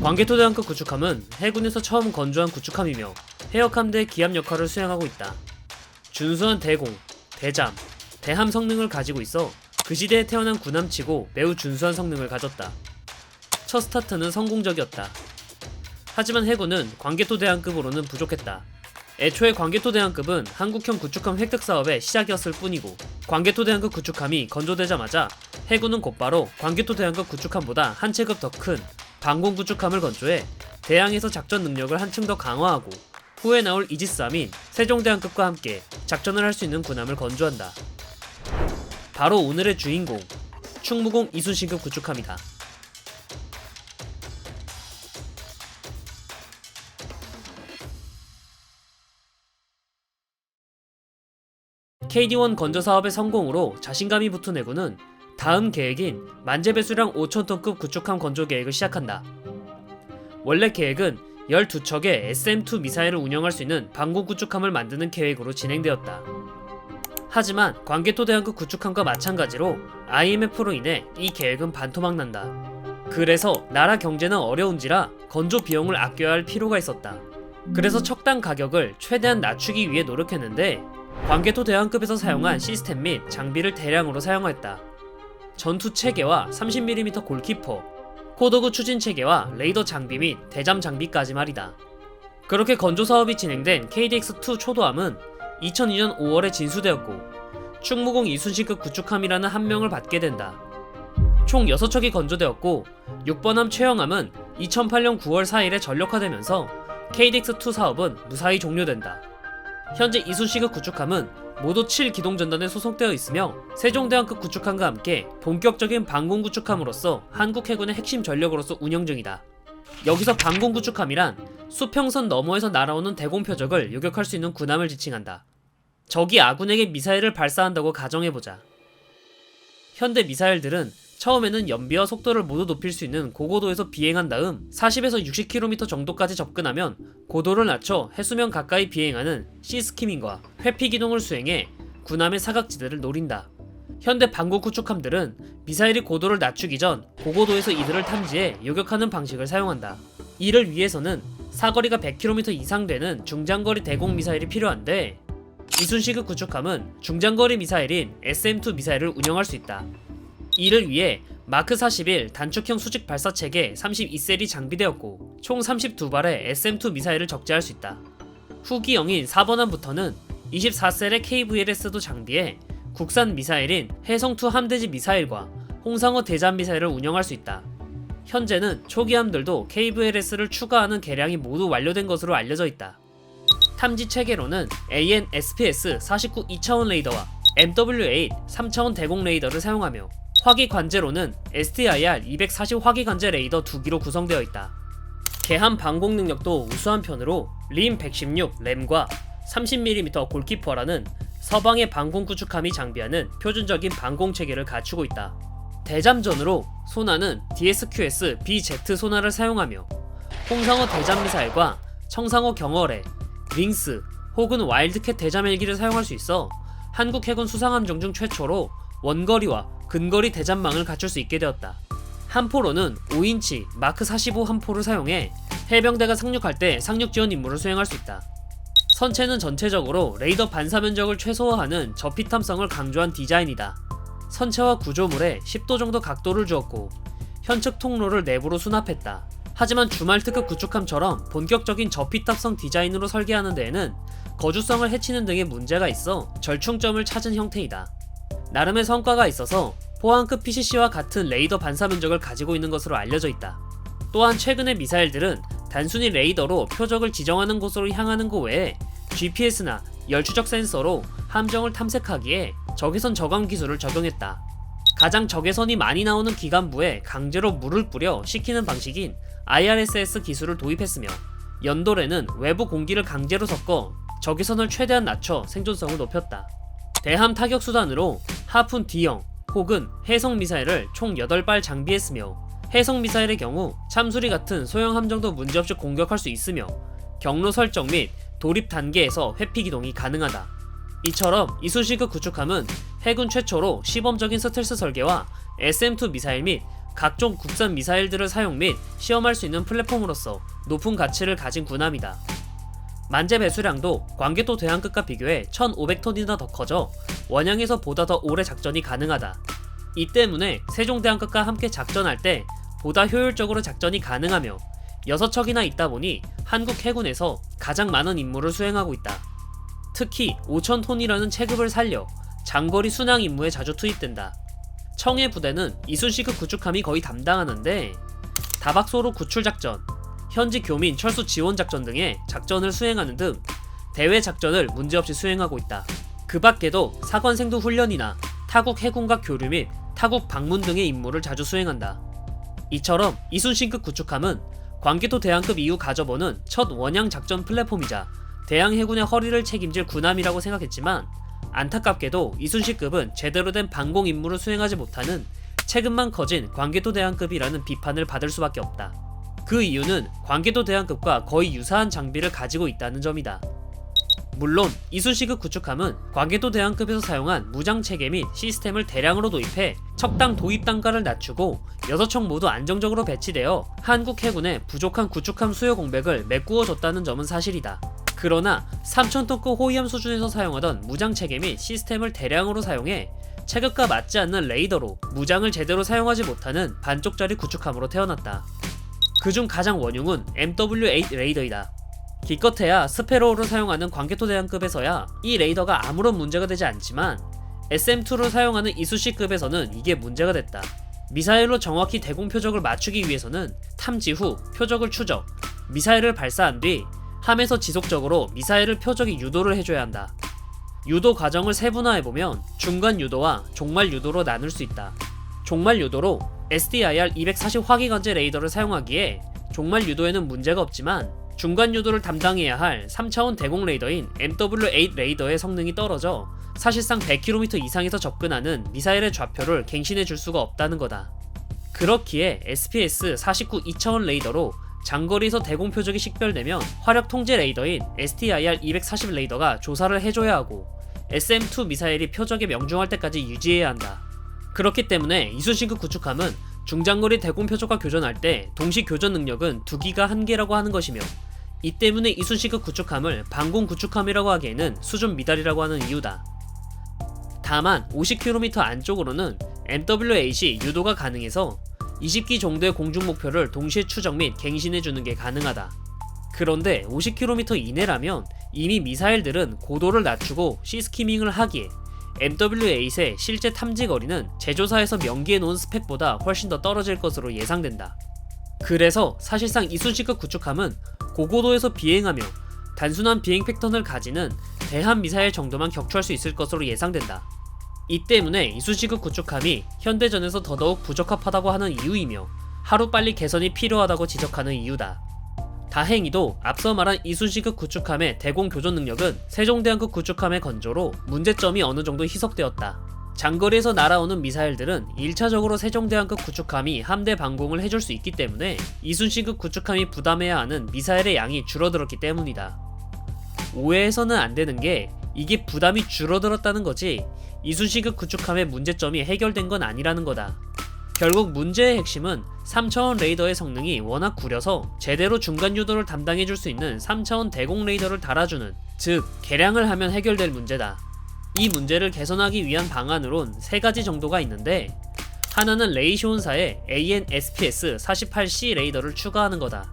광개토대왕급 구축함은 해군에서 처음 건조한 구축함이며 해역함대의 기압 역할을 수행하고 있다. 준수한 대공, 대잠, 대함 성능을 가지고 있어 그 시대에 태어난 군함치고 매우 준수한 성능을 가졌다. 첫 스타트는 성공적이었다. 하지만 해군은 광개토대왕급으로는 부족했다. 애초에 광개토대왕급은 한국형 구축함 획득 사업의 시작이었을 뿐이고, 광개토대왕급 구축함이 건조되자마자 해군은 곧바로 광개토대왕급 구축함보다 한 체급 더 큰 방공 구축함을 건조해 대항에서 작전 능력을 한층 더 강화하고, 후에 나올 이지스함인 세종대왕급과 함께 작전을 할 수 있는 군함을 건조한다. 바로 오늘의 주인공, 충무공 이순신급 구축함이다. KD1 건조 사업의 성공으로 자신감이 붙은 해군은 다음 계획인 만재배수량 5,000톤급 구축함 건조 계획을 시작한다. 원래 계획은 12척의 SM-2 미사일을 운영할 수 있는 방공 구축함을 만드는 계획으로 진행되었다. 하지만 광개토대왕급 구축함과 마찬가지로 IMF로 인해 이 계획은 반토막난다. 그래서 나라 경제는 어려운지라 건조 비용을 아껴야 할 필요가 있었다. 그래서 척당 가격을 최대한 낮추기 위해 노력했는데, 광개토대왕급에서 사용한 시스템 및 장비를 대량으로 사용하였다. 전투 체계와 30mm 골키퍼, 코도구 추진 체계와 레이더 장비 및 대잠 장비까지 말이다. 그렇게 건조 사업이 진행된 KDX-2 초도함은 2002년 5월에 진수되었고, 충무공 이순신급 구축함이라는 함명을 받게 된다. 총 6척이 건조되었고, 6번함 최영함은 2008년 9월 4일에 전력화되면서 KDX-2 사업은 무사히 종료된다. 현재 이순신급 구축함은 모두 7기동전단에 소속되어 있으며 세종대왕급 구축함과 함께 본격적인 방공 구축함으로서 한국 해군의 핵심 전력으로서 운영 중이다. 여기서 방공 구축함이란 수평선 너머에서 날아오는 대공 표적을 요격할 수 있는 군함을 지칭한다. 적이 아군에게 미사일을 발사한다고 가정해보자. 현대 미사일들은 처음에는 연비와 속도를 모두 높일 수 있는 고고도에서 비행한 다음 40에서 60km 정도까지 접근하면 고도를 낮춰 해수면 가까이 비행하는 시스키밍과 회피 기동을 수행해 군함의 사각지대를 노린다. 현대 방공 구축함들은 미사일이 고도를 낮추기 전 고고도에서 이들을 탐지해 요격하는 방식을 사용한다. 이를 위해서는 사거리가 100km 이상 되는 중장거리 대공 미사일이 필요한데, 이순신급 구축함은 중장거리 미사일인 SM-2 미사일을 운영할 수 있다. 이를 위해 마크 41 단축형 수직 발사체계 32셀이 장비되었고, 총 32발의 SM-2 미사일을 적재할 수 있다. 후기형인 4번함부터는 24셀의 KVLS도 장비해 국산 미사일인 해성2 함대지 미사일과 홍상어 대잠 미사일을 운영할 수 있다. 현재는 초기함들도 KVLS를 추가하는 개량이 모두 완료된 것으로 알려져 있다. 탐지 체계로는 AN/SPS 49 2차원 레이더와 MW8 3차원 대공 레이더를 사용하며, 화기 관제로는 STIR 240 화기 관제 레이더 2기로 구성되어 있다. 개함 방공 능력도 우수한 편으로 림 116 램과 30mm 골키퍼라는 서방의 방공 구축함이 장비하는 표준적인 방공 체계를 갖추고 있다. 대잠전으로 소나는 DSQS BZ 소나를 사용하며 홍상어 대잠 미사일과 청상어 경어래, 링스 혹은 와일드캣 대잠 헬기를 사용할 수 있어 한국 해군 수상함종 중 최초로 원거리와 근거리 대잠망을 갖출 수 있게 되었다. 함포로는 5인치 마크 45 함포를 사용해 해병대가 상륙할 때 상륙 지원 임무를 수행할 수 있다. 선체는 전체적으로 레이더 반사 면적을 최소화하는 저피탐성을 강조한 디자인이다. 선체와 구조물에 10도 정도 각도를 주었고, 현측 통로를 내부로 수납했다. 하지만 주말 특급 구축함처럼 본격적인 저피탑성 디자인으로 설계하는 데에는 거주성을 해치는 등의 문제가 있어 절충점을 찾은 형태이다. 나름의 성과가 있어서 포항급 PCC와 같은 레이더 반사 면적을 가지고 있는 것으로 알려져 있다. 또한 최근의 미사일들은 단순히 레이더로 표적을 지정하는 곳으로 향하는 것 외에 GPS나 열추적 센서로 함정을 탐색하기에 적외선 저감 기술을 적용했다. 가장 적외선이 많이 나오는 기관부에 강제로 물을 뿌려 식히는 방식인 IRSS 기술을 도입했으며, 연돌에는 외부 공기를 강제로 섞어 적외선을 최대한 낮춰 생존성을 높였다. 대함 타격 수단으로 하푼 D형 혹은 해성 미사일을 총 8발 장비했으며, 해성 미사일의 경우 참수리 같은 소형 함정도 문제없이 공격할 수 있으며, 경로 설정 및 돌입 단계에서 회피 기동이 가능하다. 이처럼 이순신급 구축함은 해군 최초로 시범적인 스텔스 설계와 SM-2 미사일 및 각종 국산 미사일들을 사용 및 시험할 수 있는 플랫폼으로서 높은 가치를 가진 군함이다. 만재 배수량도 광개토 대항급과 비교해 1500톤이나 더 커져 원양에서 보다 더 오래 작전이 가능하다. 이 때문에 세종대왕급과 함께 작전할 때 보다 효율적으로 작전이 가능하며 6척이나 있다 보니 한국 해군에서 가장 많은 임무를 수행하고 있다. 특히 5000톤이라는 체급을 살려 장거리 순항 임무에 자주 투입된다. 청해 부대는 이순신급 구축함이 거의 담당하는데 다박소로 구출작전, 현지 교민 철수 지원작전 등의 작전을 수행하는 등 대외 작전을 문제없이 수행하고 있다. 그 밖에도 사관생도 훈련이나 타국 해군과 교류 및 타국 방문 등의 임무를 자주 수행한다. 이처럼 이순신급 구축함은 광개토 대항급 이후 가져보는 첫 원양 작전 플랫폼이자 대항 해군의 허리를 책임질 군함이라고 생각했지만 안타깝게도 이순신급은 제대로 된 방공 임무를 수행하지 못하는 체급만 커진 광개토 대항급이라는 비판을 받을 수밖에 없다. 그 이유는 광개토 대항급과 거의 유사한 장비를 가지고 있다는 점이다. 물론 이순신급 구축함은 광개토 대항급에서 사용한 무장체계 및 시스템을 대량으로 도입해 척당 도입 단가를 낮추고 6척 모두 안정적으로 배치되어 한국 해군의 부족한 구축함 수요 공백을 메꾸어줬다는 점은 사실이다. 그러나 3000톤급 호위함 수준에서 사용하던 무장체계 및 시스템을 대량으로 사용해 체급과 맞지 않는 레이더로 무장을 제대로 사용하지 못하는 반쪽짜리 구축함으로 태어났다. 그중 가장 원흉은 MW8 레이더이다. 기껏해야 스페로우를 사용하는 광개토 대항급에서야 이 레이더가 아무런 문제가 되지 않지만 SM2를 사용하는 이쑤시급에서는 이게 문제가 됐다. 미사일로 정확히 대공 표적을 맞추기 위해서는 탐지 후 표적을 추적, 미사일을 발사한 뒤 함에서 지속적으로 미사일을 표적에 유도를 해줘야 한다. 유도 과정을 세분화해보면 중간 유도와 종말 유도로 나눌 수 있다. 종말 유도로 SDIR-240 화기관제 레이더를 사용하기에 종말 유도에는 문제가 없지만 중간 유도를 담당해야 할 3차원 대공 레이더인 MW8 레이더의 성능이 떨어져 사실상 100km 이상에서 접근하는 미사일의 좌표를 갱신해 줄 수가 없다는 거다. 그렇기에 SPS-49 2차원 레이더로 장거리에서 대공 표적이 식별되면 화력 통제 레이더인 SDIR-240 레이더가 조사를 해줘야 하고 SM2 미사일이 표적에 명중할 때까지 유지해야 한다. 그렇기 때문에 이순신급 구축함은 중장거리 대공 표적과 교전할 때 동시 교전 능력은 2기가 한계라고 하는 것이며 이 때문에 이순신급 구축함을 방공 구축함이라고 하기에는 수준 미달이라고 하는 이유다. 다만 50km 안쪽으로는 MW8이 유도가 가능해서 20기 정도의 공중 목표를 동시에 추적 및 갱신해주는 게 가능하다. 그런데 50km 이내라면 이미 미사일들은 고도를 낮추고 시스키밍을 하기에 MW8의 실제 탐지 거리는 제조사에서 명기해놓은 스펙보다 훨씬 더 떨어질 것으로 예상된다. 그래서 사실상 이순신급 구축함은 고고도에서 비행하며 단순한 비행 패턴을 가지는 대함 미사일 정도만 격추할 수 있을 것으로 예상된다. 이 때문에 이순신급 구축함이 현대전에서 더더욱 부적합하다고 하는 이유이며 하루빨리 개선이 필요하다고 지적하는 이유다. 다행히도 앞서 말한 이순신급 구축함의 대공 교전 능력은 세종대왕급 구축함의 건조로 문제점이 어느 정도 희석되었다. 장거리에서 날아오는 미사일들은 1차적으로 세종대왕급 구축함이 함대 방공을 해줄 수 있기 때문에 이순신급 구축함이 부담해야 하는 미사일의 양이 줄어들었기 때문이다. 오해해서는 안 되는 게 이게 부담이 줄어들었다는 거지 이순신급 구축함의 문제점이 해결된 건 아니라는 거다. 결국 문제의 핵심은 3차원 레이더의 성능이 워낙 구려서 제대로 중간 유도를 담당해줄 수 있는 3차원 대공 레이더를 달아주는, 즉 개량을 하면 해결될 문제다. 이 문제를 개선하기 위한 방안으론 3가지 정도가 있는데 하나는 레이시온사의 AN/SPS-48C 레이더를 추가하는 거다.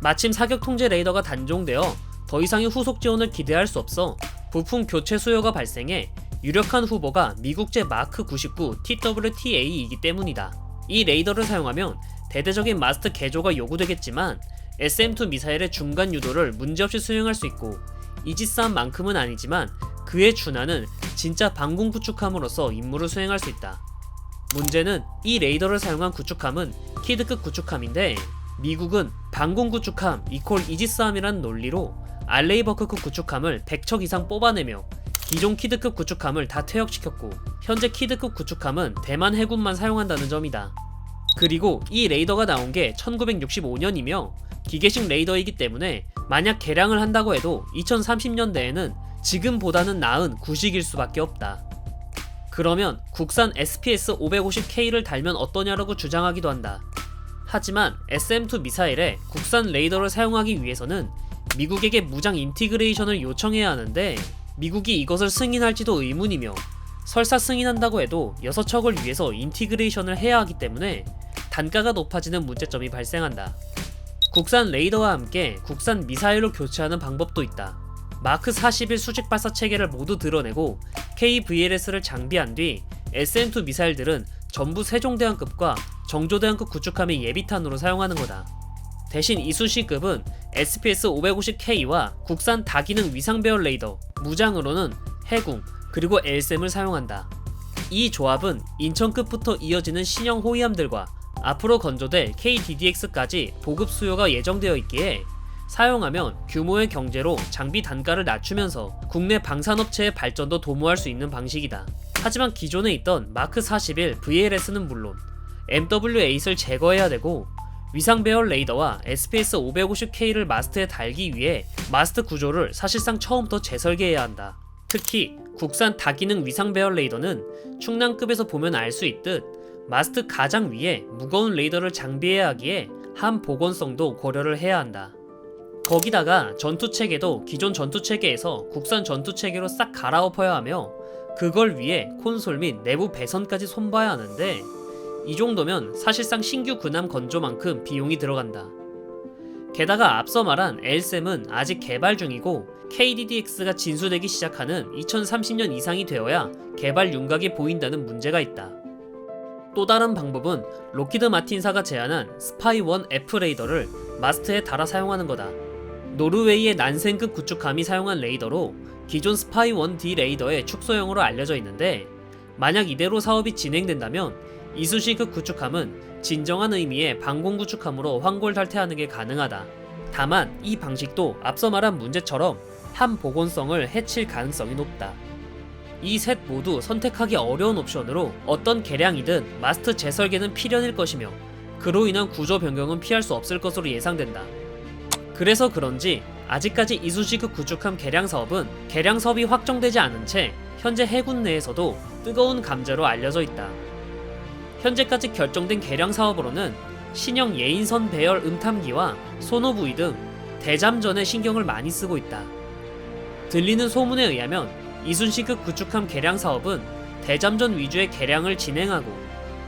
마침 사격 통제 레이더가 단종되어 더 이상의 후속 지원을 기대할 수 없어 부품 교체 수요가 발생해 유력한 후보가 미국제 마크 99 TWTA이기 때문이다. 이 레이더를 사용하면 대대적인 마스트 개조가 요구되겠지만 SM2 미사일의 중간 유도를 문제없이 수행할 수 있고 이지스함만큼은 아니지만 그에 준하는 진짜 방공 구축함으로서 임무를 수행할 수 있다. 문제는 이 레이더를 사용한 구축함은 키드급 구축함인데 미국은 방공 구축함 이퀄 이지스함이라는 논리로 알레이버크급 구축함을 100척 이상 뽑아내며 기존 키드급 구축함을 다 퇴역시켰고 현재 키드급 구축함은 대만 해군만 사용한다는 점이다. 그리고 이 레이더가 나온 게 1965년이며 기계식 레이더이기 때문에 만약 개량을 한다고 해도 2030년대에는 지금보다는 나은 구식일 수밖에 없다. 그러면 국산 SPS-550K를 달면 어떠냐라고 주장하기도 한다. 하지만 SM-2 미사일에 국산 레이더를 사용하기 위해서는 미국에게 무장 인티그레이션을 요청해야 하는데 미국이 이것을 승인할지도 의문이며 설사 승인한다고 해도 6척을 위해서 인티그레이션을 해야 하기 때문에 단가가 높아지는 문제점이 발생한다. 국산 레이더와 함께 국산 미사일로 교체하는 방법도 있다. 마크 41 수직 발사 체계를 모두 드러내고 KVLS를 장비한 뒤 SM-2 미사일들은 전부 세종대왕급과 정조대왕급 구축함의 예비탄으로 사용하는 거다. 대신 이순신급은 SPS-550K와 국산 다기능 위상배열 레이더, 무장으로는 해궁, 그리고 LSM을 사용한다. 이 조합은 인천급부터 이어지는 신형 호위함들과 앞으로 건조될 KDDX까지 보급 수요가 예정되어 있기에 사용하면 규모의 경제로 장비 단가를 낮추면서 국내 방산업체의 발전도 도모할 수 있는 방식이다. 하지만 기존에 있던 마크 41 VLS는 물론 MW8을 제거해야 되고 위상배열 레이더와 SPS-550K를 마스트에 달기 위해 마스트 구조를 사실상 처음부터 재설계해야 한다. 특히 국산 다기능 위상배열 레이더는 충남급에서 보면 알 수 있듯 마스트 가장 위에 무거운 레이더를 장비해야 하기에 함 복원성도 고려를 해야 한다. 거기다가 전투체계도 기존 전투체계에서 국산 전투체계로 싹 갈아엎어야 하며 그걸 위해 콘솔 및 내부 배선까지 손봐야 하는데 이 정도면 사실상 신규 군함 건조만큼 비용이 들어간다. 게다가 앞서 말한 LSM은 아직 개발 중이고 KDDX가 진수되기 시작하는 2030년 이상이 되어야 개발 윤곽이 보인다는 문제가 있다. 또 다른 방법은 록히드 마틴사가 제안한 스파이-1F 레이더를 마스트에 달아 사용하는 거다. 노르웨이의 난센급 구축함이 사용한 레이더로 기존 스파이-1D 레이더의 축소형으로 알려져 있는데 만약 이대로 사업이 진행된다면 이순신급 구축함은 진정한 의미의 방공 구축함으로 환골탈퇴하는 게 가능하다. 다만 이 방식도 앞서 말한 문제처럼 함 복원성을 해칠 가능성이 높다. 이 셋 모두 선택하기 어려운 옵션으로 어떤 개량이든 마스트 재설계는 필연일 것이며 그로 인한 구조 변경은 피할 수 없을 것으로 예상된다. 그래서 그런지 아직까지 이순신급 구축함 개량 사업은 개량 사업이 확정되지 않은 채 현재 해군 내에서도 뜨거운 감자로 알려져 있다. 현재까지 결정된 개량 사업으로는 신형 예인선 배열 음탐기와 소노부이 등 대잠전에 신경을 많이 쓰고 있다. 들리는 소문에 의하면 이순신급 구축함 개량 사업은 대잠전 위주의 개량을 진행하고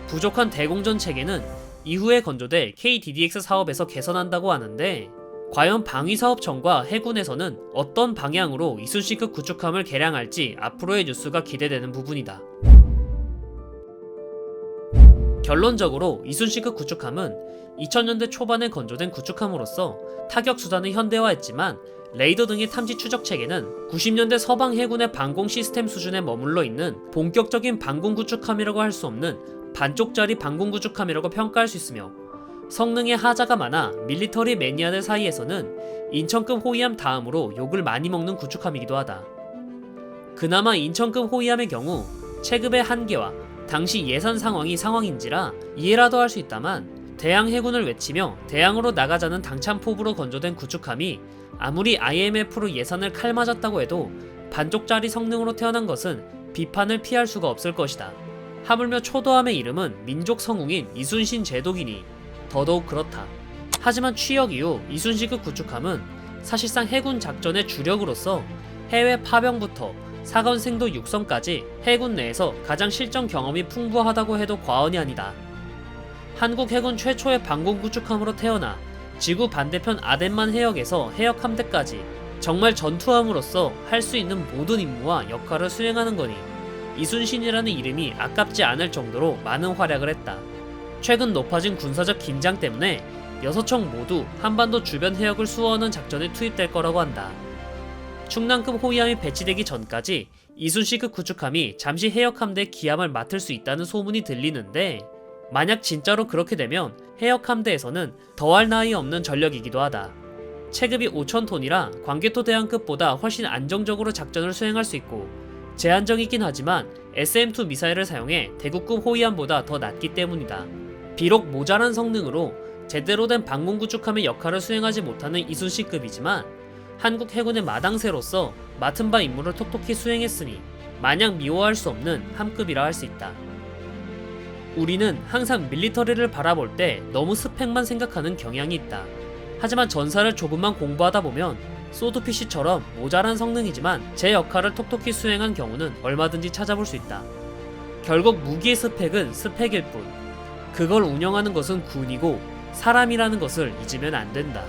부족한 대공전 체계는 이후에 건조될 KDDX 사업에서 개선한다고 하는데 과연 방위사업청과 해군에서는 어떤 방향으로 이순신급 구축함을 개량할지 앞으로의 뉴스가 기대되는 부분이다. 결론적으로 이순신급 구축함은 2000년대 초반에 건조된 구축함으로서 타격 수단을 현대화했지만 레이더 등의 탐지 추적 체계는 90년대 서방 해군의 방공 시스템 수준에 머물러 있는 본격적인 방공 구축함이라고 할 수 없는 반쪽짜리 방공 구축함이라고 평가할 수 있으며 성능에 하자가 많아 밀리터리 매니아들 사이에서는 인천급 호위함 다음으로 욕을 많이 먹는 구축함이기도 하다. 그나마 인천급 호위함의 경우 체급의 한계와 당시 예산 상황이 상황인지라 이해라도 할 수 있다만 대양 해군을 외치며 대양으로 나가자는 당찬 포부로 건조된 구축함이 아무리 IMF로 예산을 칼 맞았다고 해도 반쪽짜리 성능으로 태어난 것은 비판을 피할 수가 없을 것이다. 하물며 초도함의 이름은 민족 성웅인 이순신 제독이니 더더욱 그렇다. 하지만 취역 이후 이순신급 구축함은 사실상 해군 작전의 주력으로서 해외 파병부터 사관생도 육성까지 해군 내에서 가장 실전 경험이 풍부하다고 해도 과언이 아니다. 한국 해군 최초의 방공 구축함으로 태어나 지구 반대편 아덴만 해역에서 해역 함대까지 정말 전투함으로서 할 수 있는 모든 임무와 역할을 수행하는 거니 이순신이라는 이름이 아깝지 않을 정도로 많은 활약을 했다. 최근 높아진 군사적 긴장 때문에 6척 모두 한반도 주변 해역을 수호하는 작전에 투입될 거라고 한다. 충남급 호위함이 배치되기 전까지 이순신급 구축함이 잠시 해역함대의 기함을 맡을 수 있다는 소문이 들리는데 만약 진짜로 그렇게 되면 해역함대에서는 더할 나위 없는 전력이기도 하다. 체급이 5,000톤이라 광개토 대왕급보다 훨씬 안정적으로 작전을 수행할 수 있고 제한적이긴 하지만 SM-2 미사일을 사용해 대구급 호위함보다 더 낫기 때문이다. 비록 모자란 성능으로 제대로 된 방공 구축함의 역할을 수행하지 못하는 이순신급이지만 한국 해군의 마당새로서 맡은 바 임무를 톡톡히 수행했으니 마냥 미워할 수 없는 함급이라 할 수 있다. 우리는 항상 밀리터리를 바라볼 때 너무 스펙만 생각하는 경향이 있다. 하지만 전사를 조금만 공부하다 보면 소드피쉬처럼 모자란 성능이지만 제 역할을 톡톡히 수행한 경우는 얼마든지 찾아볼 수 있다. 결국 무기의 스펙은 스펙일 뿐, 그걸 운영하는 것은 군이고 사람이라는 것을 잊으면 안 된다.